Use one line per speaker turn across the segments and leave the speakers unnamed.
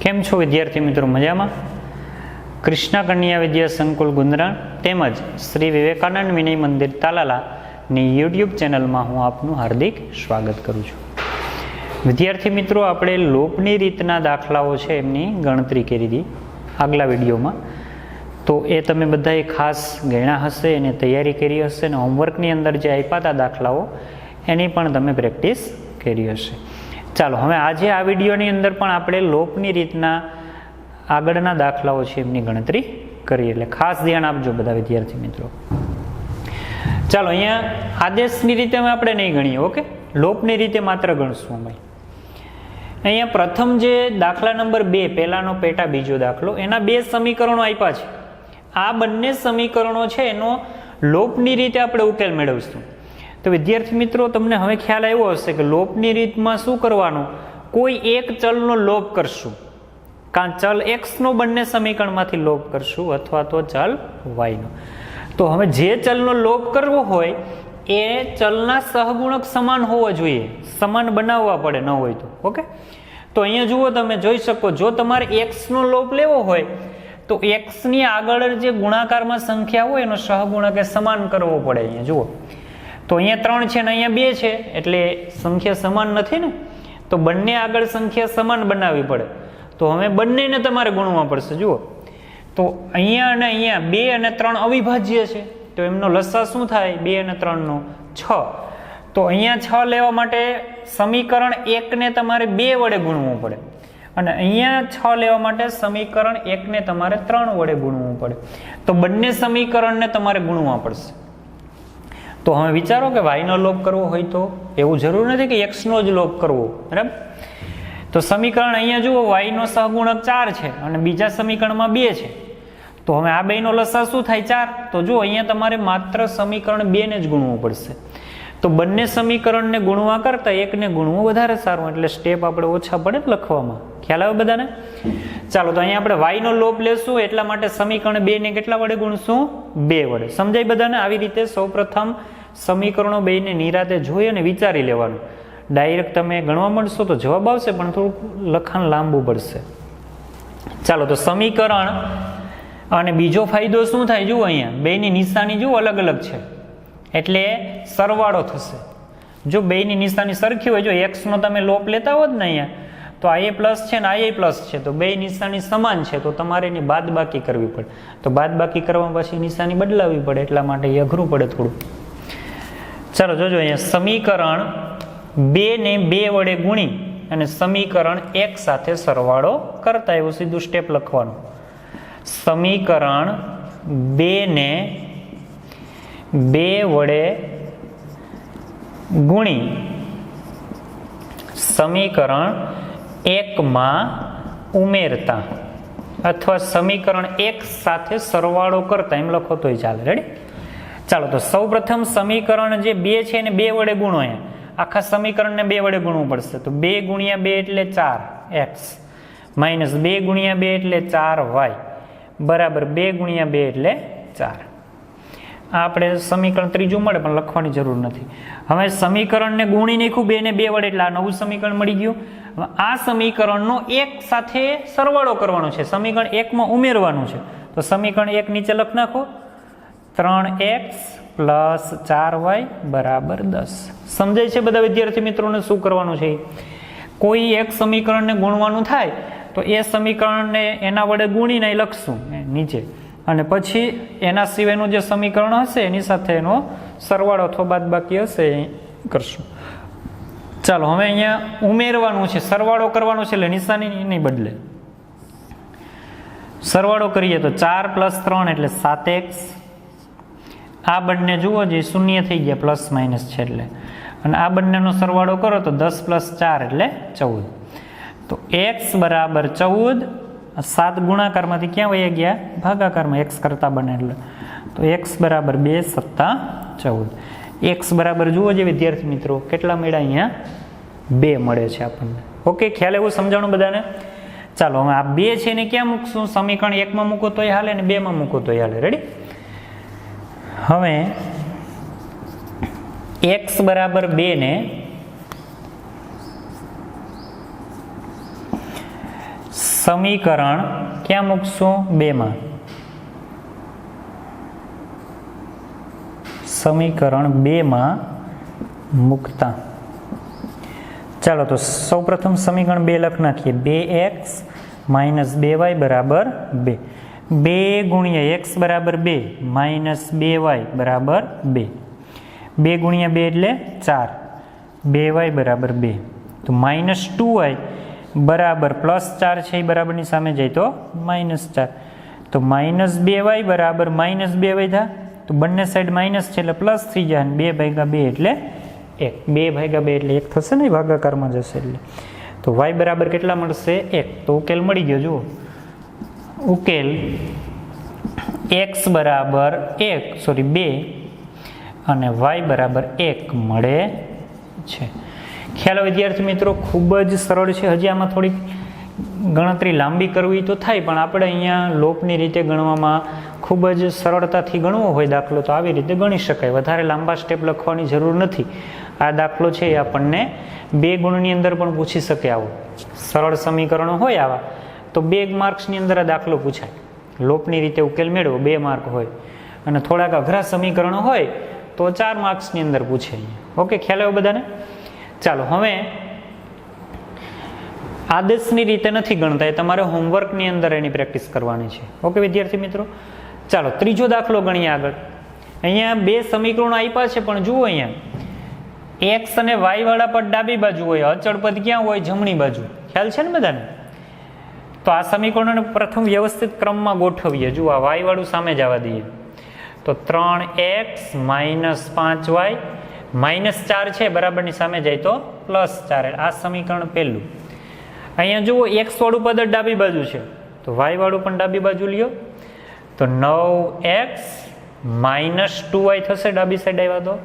કેમ છો વિદ્યાર્થી મિત્રો? મજામાં? કૃષ્ણ કન્યા વિદ્યા સંકુલ ગુંદરાન તેમજ શ્રી વિવેકાનંદ વિનય મંદિર તાલાલાની યુટ્યુબ ચેનલમાં હું આપનું હાર્દિક સ્વાગત કરું છું. વિદ્યાર્થી મિત્રો, આપણે લોપની રીતના દાખલાઓ છે એમની ગણતરી કરી હતી આગલા વિડીયોમાં. તો એ તમે બધાએ ખાસ ગણ્યા હશે, એને તૈયારી કરી હશે અને હોમવર્કની અંદર જે આપ્યા હતા દાખલાઓ એની પણ તમે પ્રેક્ટિસ કરી હશે. ચાલો, હવે આજે આ વિડીયોની અંદર પણ આપણે લોપની રીતના આગળના દાખલાઓ છે એમની ગણતરી કરીએ, એટલે ખાસ ધ્યાન આપજો બધા વિદ્યાર્થી મિત્રો. ચાલો, અહીંયા આદેશની રીતે આપણે નહીં ગણીએ, ઓકે? લોપની રીતે માત્ર ગણશું અમે. અહીંયા પ્રથમ જે દાખલા નંબર 2, પહેલાનો પેટા બીજો દાખલો, એના 2 સમીકરણો આપ્યા છે. આ બંને સમીકરણો છે એનો લોપની રીતે આપણે ઉકેલ મેળવીશું. તો વિદ્યાર્થી મિત્રો, તમને હવે ખ્યાલ આવ્યો હશે કે લોપની રીતમાં શું કરવાનું? કોઈ એક ચલનો લોપ કરશું, કાં ચલ એક્સનો બંને સમીકરણમાંથી લોપ કરશું અથવા તો ચલ વાયનો. તો હવે જે ચલનો લોપ કરવો હોય એ ચલના સહગુણક સમાન હોવા જોઈએ, સમાન બનાવવા પડે, ન હોય તો. ઓકે, તો અહીંયા જુઓ, તમે જોઈ શકો, જો તમારે એક્સનો લોપ લેવો હોય તો એક્સની આગળ જે ગુણાકારમાં સંખ્યા હોય એનો સહગુણક એ સમાન કરવો પડે. અહીંયા જુઓ, તો અહીંયા 3 છે ને અહીંયા 2 છે, એટલે સંખ્યા સમાન નથી ને, તો બંને આગળ સંખ્યા સમાન બનાવવી પડે. તો હવે બંનેને તમારે ગુણવા પડશે. જુઓ, તો અહીંયા અને અહીંયા 2 અને 3 અવિભાજ્ય છે, તો એમનો લસા શું થાય? 2 અને 3 નો 6. તો અહીંયા 6 લેવા માટે સમીકરણ 1 ને તમારે 2 વડે ગુણવું પડે, અને અહીંયા 6 લેવા માટે સમીકરણ 1 ને તમારે 3 વડે ગુણવું પડે. તો બંને સમીકરણને તમારે ગુણવા પડશે. તો હવે વિચારો કે વાયનો લોપ કરવો હોય તો એવું જરૂર નથી કે એક્સનો જ લોપ કરવો, બરાબર? તો સમીકરણ અહીંયા જુઓ, વાયનો સહગુણક 4 છે અને બીજા સમીકરણમાં 2 છે. તો હવે આ બેનો લસા શું થાય? 4. તો જુઓ, અહીંયા તમારે માત્ર સમીકરણ 2 ને જ ગુણવું પડશે. તો બંને સમીકરણને ગુણવા કરતાં એકને ગુણવું વધારે સારું, એટલે સ્ટેપ આપણે ઓછા પડે લખવામાં. ખ્યાલ આવે બધાને? ચાલો, તો અહીંયા આપણે વાયનો લોપ લેશું, એટલા માટે સમીકરણ 2 ને કેટલા વડે ગુણશું? 2 વડે. સમજાય બધાને? આવી રીતે સૌપ્રથમ સમીકરણો 2 ને નિરાતે જોઈ અને વિચારી લેવાનું. ડાયરેક્ટ તમે ગણવા મળશો તો જવાબ આવશે, પણ થોડુંક લખાણ લાંબુ પડશે. ચાલો, તો સમીકરણ અને બીજો ફાયદો શું થાય? જુઓ, અહીંયા બેની નિશાની જુઓ અલગ અલગ છે, એટલે સરવાળો થશે. જો બેની નિશાની સરખી હોય, જો એક્સનો તમે લોપ લેતા હોત ને અહીંયા, તો આ એ પ્લસ છે ને આ એ પ્લસ છે, તો બે નિશાની સમાન છે, તો તમારે એની બાદબાકી કરવી પડે. તો બાદબાકી કરવા પછી નિશાની બદલાવી પડે, એટલા માટે એ અઘરું પડે થોડું. ચાલો, જોજો, અહીંયા સમીકરણ 2 ને 2 વડે ગુણી અને સમીકરણ 1 સાથે સરવાળો કરતા, એવું સીધું સ્ટેપ લખવાનું. સમીકરણ 2 ને 2 વડે ગુણી સમીકરણ 1 માં ઉમેરતા, અથવા સમીકરણ 1 સાથે સરવાળો કરતા, એમ લખો તોય ચાલે. રેડી? ચાલો, તો સૌ પ્રથમ સમીકરણ જે 2 છે એને 2 વડે ગુણો. અહીંયા આખા સમીકરણને 2 વડે ગુણવું પડશે. તો 2 ગુણ્યા 2 એટલે 4x માઇનસ 2 ગુણ્યા 2 એટલે 4y બરાબર 2 ગુણ્યા 2 એટલે 4. આ આપણે સમીકરણ ત્રીજું મળે, પણ લખવાની જરૂર નથી. હવે સમીકરણને ગુણી નાખ્યું 2 ને 2 વડે, એટલે આ નવું સમીકરણ મળી ગયું. હવે આ સમીકરણનો 1 સાથે સરવાળો કરવાનો છે, સમીકરણ 1 માં ઉમેરવાનું છે. તો સમીકરણ 1 નીચે લખ નાખો, 3x પ્લસ 4y બરાબર 10. સમજાય છે બધા વિદ્યાર્થી મિત્રોને શું કરવાનું છે? કોઈ એક સમીકરણને ગુણવાનું થાય તો એ સમીકરણને એના વડે ગુણીને લખશું નીચે, અને પછી એના સિવાયનું જે સમીકરણ હશે એની સાથે એનો સરવાળો અથવા બાદબાકી હશે એ કરશું. ચાલો, હવે અહીંયા ઉમેરવાનું છે, સરવાળો કરવાનો છે, એટલે નિશાની નહીં બદલે. સરવાળો કરીએ તો 4 પ્લસ 3 એટલે 7x. આ બંને જુઓ, જે શૂન્ય થઈ ગયા, પ્લસ માઇનસ છે એટલે, અને આ બંનેનો સરવાળો કરો તો 10 પ્લસ 4 એટલે 14. તો x બરાબર 14. 7 ગુણાકારમાંથી ક્યાં વહી ગયા? ભાગાકારમાં. x કરતા બને એટલે, તો x બરાબર 2 સત્તા 14. x બરાબર જુઓ જે વિદ્યાર્થી મિત્રો કેટલા મળ્યા? અહીંયા 2 મળે છે આપણને. ઓકે, ખ્યાલ એવું સમજાણું બધાને? ચાલો, હવે આ 2 છે ને ક્યાં મૂકશું? સમીકરણ 1 માં મૂકો તોય હાલે ને 2 માં મૂકો તોય હાલે. રેડી? હવે x બરાબર 2 ને સમીકરણ ક્યાં મૂકશું? 2 માં. સમીકરણ 2 માં મૂકતા ચાલો તો સૌપ્રથમ સમીકરણ 2 લખ નાખીએ. 2x - 2y બરાબર 2. 2 ગુણ્યા x બરાબર 2 માઇનસ 2y બરાબર 2. 2 ગુણ્યા 2 એટલે 4. 2y બરાબર 2. તો -2y બરાબર +4 છે એ બરાબરની સામે જાય તો -4. તો -2y બરાબર -2y થાય તો બંને સાઈડ માઇનસ છે એટલે પ્લસ થઈ જાય. 2/2 એટલે 1. 2/2 એટલે 1 થશે ને, ભાગાકારમાં જશે એટલે. તો y બરાબર કેટલા મળશે? 1. તો ઉકેલ મળી ગયો. જુઓ ઉકેલ x બરાબર 2 અને y બરાબર 1 મળે છે. ખ્યાલ વિદ્યાર્થી મિત્રો ખૂબ જ સરળ છે. હજી આમાં થોડીક ગણતરી લાંબી કરવી તો થાય, પણ આપણે અહીંયા લોપની રીતે ગણવામાં ખૂબ જ સરળતાથી ગણવો હોય દાખલો તો આવી રીતે ગણી શકાય. વધારે લાંબા સ્ટેપ લખવાની જરૂર નથી. આ દાખલો છે એ આપણને 2 ગુણની અંદર પણ પૂછી શકે. આવો સરળ સમીકરણો હોય આવા તો 2 માર્ક્સની અંદર આ દાખલો પૂછાય. લોપની રીતે ઉકેલ મેળવો 2 માર્ક હોય, અને થોડાક અઘરા સમીકરણો હોય તો 4 માર્ક્સની અંદર પૂછે. ઓકે, ખ્યાલ આવ્યો બધાને? ચાલો હવે આદેશની રીતે નથી ગણતા, એ તમારે હોમવર્કની અંદર એની પ્રેક્ટિસ કરવાની છે. ઓકે વિદ્યાર્થી મિત્રો, ચાલો ત્રીજો દાખલો ગણીએ આગળ. અહીંયા 2 સમીકરણો આપ્યા છે, પણ જુઓ અહીંયા x અને y વાળા પદ ડાબી બાજુ હોય, અચળ પદ ક્યાં હોય? જમણી બાજુ. ખ્યાલ છે ને બધાને? તો આ સમીકરણોને પ્રથમ વ્યવસ્થિત ક્રમમાં ગોઠવીએ. જુઓ આ y વાળું સામે જવા દઈએ તો 3x - 5y -4 છે બરાબરની સામે જાય તો +4. આ સમીકરણ પહેલું. અહીંયા જુઓ x વાળું પદ ડાબી બાજુ છે તો y વાળું પણ ડાબી બાજુ લ્યો તો 9x - 2y થશે ડાબી સાઈડ આવ્યા તો,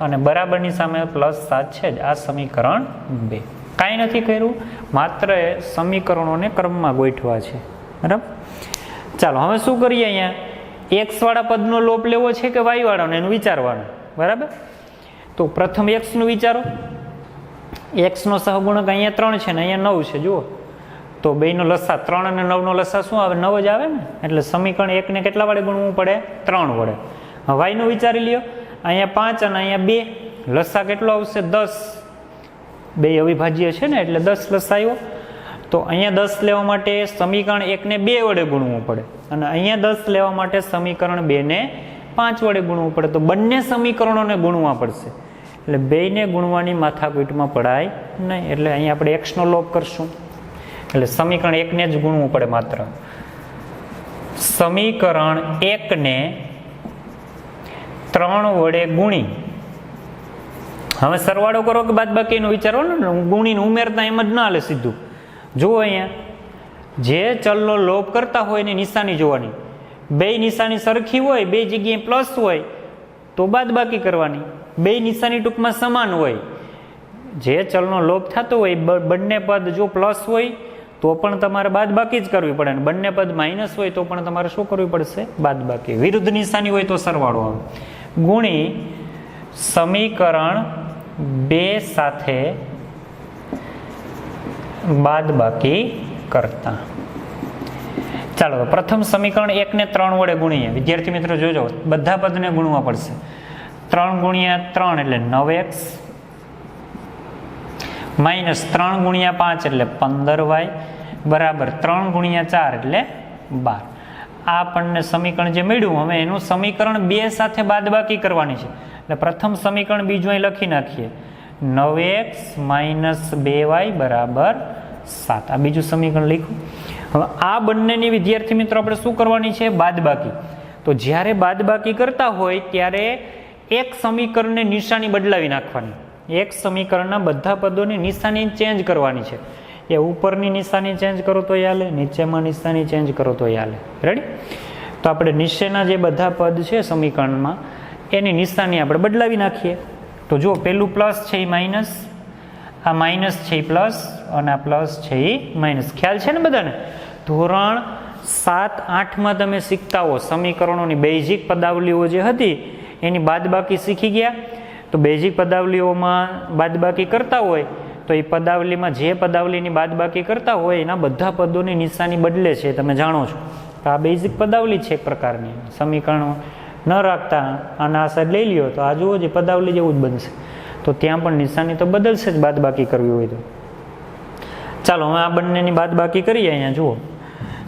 અને બરાબરની સામે +7 છે જ. આ સમીકરણ 2. કાંઈ નથી કર્યું, માત્ર સમીકરણોને ક્રમમાં ગોઠવા છે. બરાબર. ચાલો હવે શું કરીએ? અહીંયા x વાળા પદનો લોપ લેવો છે કે y વાળાનો એનું વિચારવાનું. બરાબર. તો પ્રથમ x નું વિચારો. x નો સહગુણક અહીંયા 3 છે ને અહીંયા 9 છે. જુઓ તો 2 નો લસા 3 અને 9 નો લસા શું આવે? 9 જ આવે ને. એટલે સમીકરણ 1 ને કેટલા વડે ગુણવું પડે? 3 વડે. હવે y નું વિચારી લ્યો. અહીંયા 5 અને અહીંયા 2, લસા કેટલો આવશે? 10. 2 અવિભાજ્ય છે ને એટલે 10 લસા આવ્યો. તો અહીંયા 10 લેવા માટે સમીકરણ 1 ને 2 વડે ગુણવું પડે, અને અહીંયા 10 લેવા માટે સમીકરણ 2 ને 5 વડે ગુણવું પડે. તો બંને સમીકરણોને ગુણવા પડશે. એટલે 2 ને ગુણવાની માથાકૂટમાં પડાય નહીં. એટલે અહીંયા આપણે x નો લોપ કરશું. એટલે સમીકરણ 1 ને જ ગુણવું પડે માત્ર. સમીકરણ 1 ને 3 વડે ગુણી હવે સરવાળો કરો કે બાદબાકીનો વિચારો ને, ગુણીને ઉમેરતા એમ જ ના હાલે સીધું. જુઓ અહીંયા જે ચલનો લોપ કરતા હોય એની નિશાની જોવાની. 2 નિશાની સરખી હોય, 2 જગ્યાએ પ્લસ હોય તો બાદબાકી કરવાની. 2 નિશાની ટૂંકમાં સમાન હોય. જે ચલનો લોપ થતો હોય બંને પદ જો પ્લસ હોય તો પણ તમારે બાદબાકી જ કરવી પડે, અને બંને પદ માઇનસ હોય તો પણ તમારે શું કરવી પડશે? બાદબાકી. વિરુદ્ધ નિશાની હોય તો સરવાળો આવે. ગુણી સમીકરણ 2 સાથે બાદબાકી કરતા. ચાલો તો પ્રથમ સમીકરણ 1 ને 3 વડે ગુણીએ. વિદ્યાર્થી મિત્રો જોજો, બધા પદને ગુણવા પડશે. 3 ગુણ્યા 3 એટલે 9x -3 ગુણ્યા 5 એટલે 15y બરાબર 3 ગુણ્યા 4 એટલે 12. આ આપણને સમીકરણ જે મળ્યું, હવે એનું સમીકરણ 2 સાથે બાદબાકી કરવાની છે. એટલે પ્રથમ સમીકરણ બીજું અહીં લખી નાખીએ. 9x - 2y બરાબર 7. આ બીજું સમીકરણ લખ્યું. હવે આ બંનેની વિદ્યાર્થી મિત્રો આપણે શું કરવાની છે? બાદબાકી. તો જ્યારે બાદબાકી કરતા હોય ત્યારે એક સમીકરણની નિશાની બદલાવી નાખવાની. એક સમીકરણના બધા પદોની નિશાની ચેન્જ કરવાની છે. એ ઉપરની નિશાની ચેન્જ કરો તો હાલે, નીચેમાં નિશાની ચેન્જ કરો તો હાલે. રેડી? તો આપણે નીચેના જે બધા પદ છે સમીકરણમાં એની નિશાની આપણે બદલાવી નાખીએ. તો જો પેલું પ્લસ છે એ માઇનસ, આ માઇનસ છે એ પ્લસ, અને આ પ્લસ છે એ માઇનસ. ખ્યાલ છે ને બધાને? ધોરણ 7-8માં તમે શીખતા હો સમીકરણોની બેઝિક પદાવલીઓ જે હતી એની બાદબાકી શીખી ગયા. તો બેઝિક પદાવલીઓમાં બાદબાકી કરતા હોય તો એ પદાવલીમાં જે પદાવલીની બાદબાકી કરતા હોય એના બધા પદોની નિશાની બદલે છે, તમે જાણો છો. તો આ બેઝિક પદાવલી છે એક પ્રકારની. સમીકરણ ન રાખતા અને આ સાઈડ લઈ લ્યો તો આ જુઓ જે પદાવલી જેવું જ બનશે. તો ત્યાં પણ નિશાની તો બદલશે જ બાદબાકી કરવી હોય તો. ચાલો હવે આ બંનેની બાદબાકી કરીએ. અહીંયા જુઓ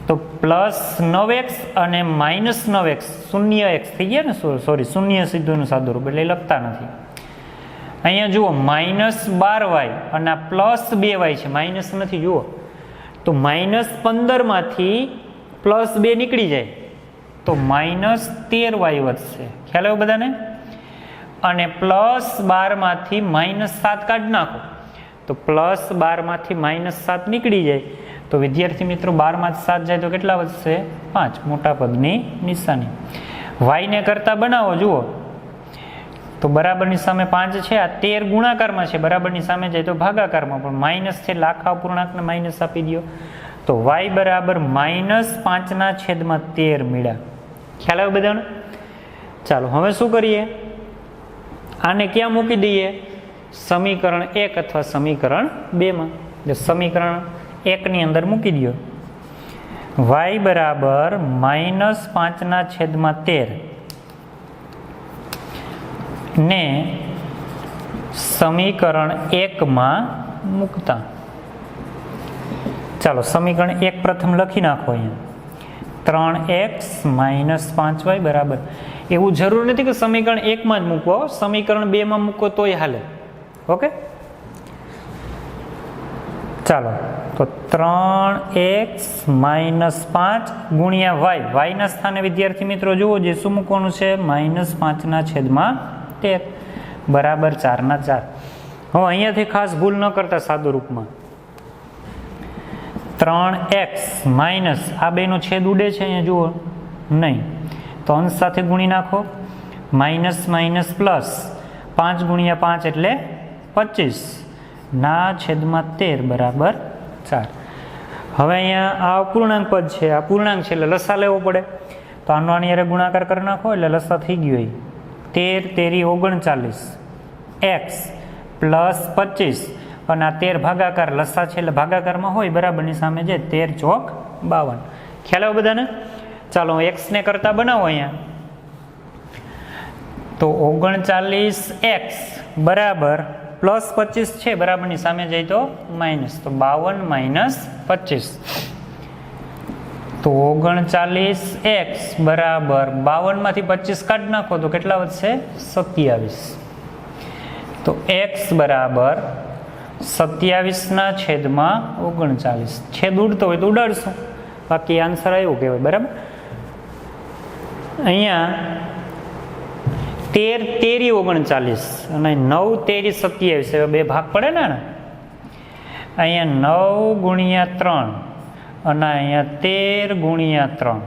તો +9x અને -9x શૂન્ય x થઈ ગયા ને, સોરી શૂન્ય સીધુંનું સાદું રૂપ એટલે લખતા નથી. અહીંયા જુઓ -12y અને આ +2y છે, માઇનસ નથી. જુઓ તો -15માંથી +2 નીકળી જાય તો -13y વધશે. ખ્યાલ આવ્યો બધાને? અને +12માંથી -7 કાઢી નાખો તો +12માંથી -7 નીકળી જાય તો વિદ્યાર્થી મિત્રો 12માંથી 7 જાય તો કેટલા વધશે? 5. મોટા પદની નિશાની. વાયને કરતા બનાવો. જુઓ તો બરાબરની સામે 5 છે, આ 13 ગુણાકારમાં છે, બરાબરની સામે જાય તો ભાગાકારમાં, પણ માઇનસ છે એટલે આખા અપૂર્ણાંકને માઇનસ આપી દો તો y બરાબર -5/13 મળ્યા. ખ્યાલ આવે બધાને? ચાલો હવે શું કરીએ? આને ક્યાં મૂકી દઈએ? સમીકરણ 1 અથવા સમીકરણ 2માં. સમીકરણ 1 ની અંદર મૂકી દો. y બરાબર -5/13 ને સમીકરણ 1માં મૂકતા. ચાલો સમીકરણ 1 પ્રથમ લખી નાખો. અહીંયા 3x - 5y બરાબર. એવું જરૂર નથી કે સમીકરણ 1માં જ મૂકવો, સમીકરણ 2માં મૂકો તોય હાલે. ઓકે ચાલો તો 3x - 5 ગુણ્યા y ના સ્થાને વિદ્યાર્થી મિત્રો જુઓ જે શું મૂકવાનું છે? -5/13 બરાબર 4/4. હવે અહીંયાથી ખાસ ભૂલ ન કરતા સાદું રૂપમાં. 3x માઇનસ આ બેનો છેદ ઉડે છે અહીંયા જુઓ નહીં તો અંશ સાથે ગુણી નાખો. માઇનસ માઇનસ પ્લસ 5 ગુણ્યા 5 એટલે 25 ના છેદમાં 13 બરાબર 4. હવે અહીંયા આ અપૂર્ણાંક પદ છે, આ પૂર્ણાંક છે એટલે લસા લેવો પડે તો આનો આની હારે ગુણાકાર કરી નાખો એટલે લસા થઈ ગયો. 13 તેરી 39 x પ્લસ 25 અને આ 13 ભાગાકાર લસા છે એટલે ભાગાકારમાં હોય બરાબરની સામે છે 13 ચોક 52. ખ્યાલ આવે બધાને? ચાલો x ને કરતા બનાવો અહીંયા તો 39x બરાબર પ્લસ 25 છે બરાબરની સામે જાય તો માઇનસ તો 52 માઇનસ 25 તો 39x બરાબર 52 માંથી 25 કાઢી નાખો તો કેટલા વધશે? 27. તો x બરાબર 27 ના છેદમાં 39. છેદ ઉડતો હોય તો ઉડાડશું, બાકી આન્સર આવ્યો કહેવાય. બરાબર. અહીંયા 13 તેરી 39 અને 9 તેરી 27 હવે બે ભાગ પડે ને. અહીંયા 9 ગુણ્યા 3 અને અહીંયા 13 ગુણ્યા 3.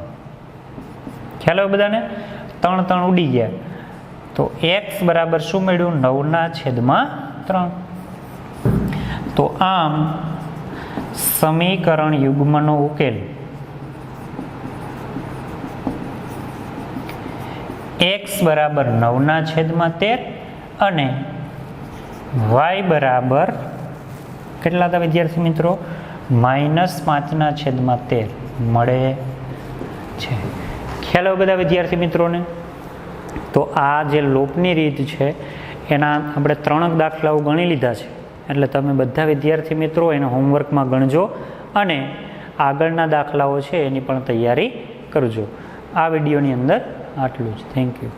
ખ્યાલ આવે બધાને? 3 3 ઉડી ગયા તો x બરાબર શું મળ્યું? 9 ના છેદમાં 3. તો આમ સમીકરણ યુગ્મનો ઉકેલ x બરાબર 9 ના છેદમાં 13 અને y બરાબર કેટલા હતા વિદ્યાર્થી મિત્રો? -5 ના છેદમાં 13 મળે છે. ખ્યાલ આવે બધા વિદ્યાર્થી મિત્રોને? તો આ જે લોપની રીત છે એના આપણે 3 દાખલાઓ ગણી લીધા છે એટલે તમે બધા વિદ્યાર્થી મિત્રો એને હોમવર્કમાં ગણજો અને આગળના દાખલાઓ છે એની પણ તૈયારી કરજો. આ વિડીયોની અંદર આટલું જ. Thank you.